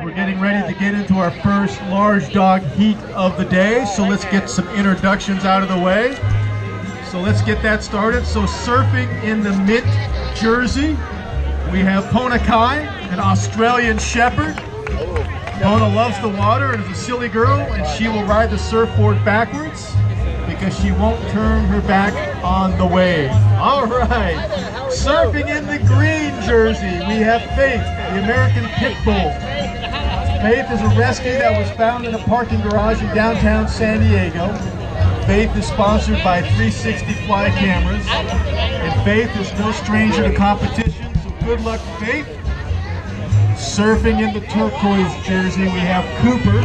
we're getting ready to get into our first large dog heat of the day, so let's get some introductions out of the way. So let's get that started. So surfing in the Mint jersey, we have Pona Kai, an Australian Shepherd. Pona loves the water and is a silly girl, and she will ride the surfboard backwards because she won't turn her back on the wave. All right, surfing in the green jersey, we have Faith, the American Pit Bull. Faith is a rescue that was found in a parking garage in downtown San Diego. Faith is sponsored by 360 Fly cameras, and Faith is no stranger to competition, so good luck, Faith. Surfing in the turquoise jersey, we have Cooper.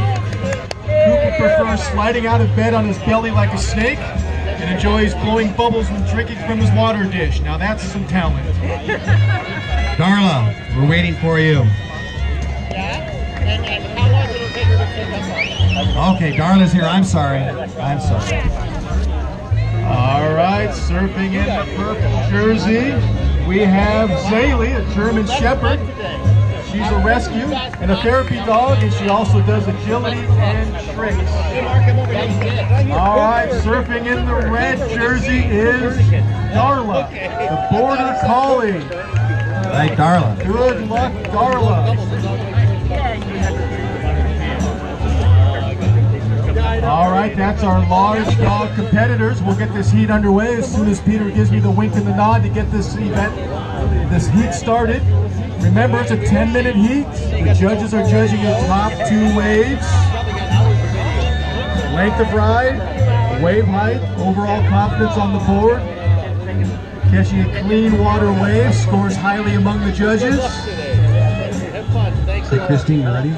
Cooper prefers sliding out of bed on his belly like a snake and enjoys blowing bubbles when drinking from his water dish. Now that's some talent. Darla, we're waiting for you. Yeah? And how long will it take her to pick up on? Okay, Darla's here. I'm sorry. I'm sorry. All right, surfing in the purple jersey, we have Zaylee, a German Shepherd. She's a rescue and a therapy dog, and she also does agility and tricks. All right, surfing in the red jersey is Darla, the Border Collie. Right, Darla. Good luck, Darla. All right, that's our large dog competitors. We'll get this heat underway as soon as Peter gives me the wink and the nod to get this heat started. Remember, it's a 10-minute heat. The judges are judging the top 2 waves. Length of ride, wave height, overall confidence on the board. Catching a clean water wave scores highly among the judges. So Christine, you ready?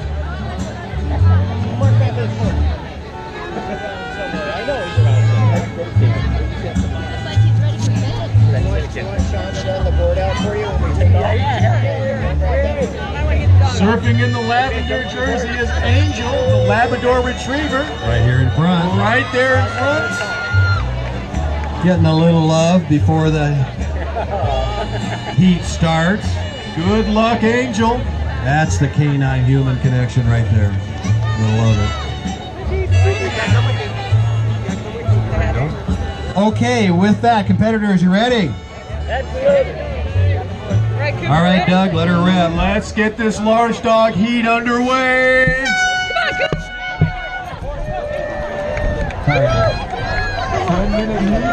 Surfing in the lavender jersey is Angel, the Labrador Retriever. Right here in front. Right there in front. Getting a little love before the heat starts. Good luck, Angel. That's the canine human connection right there. We'll love it. Okay, with that, competitors, you ready? All right, Doug, let her rip. Let's get this large dog heat underway. 10-minute heat.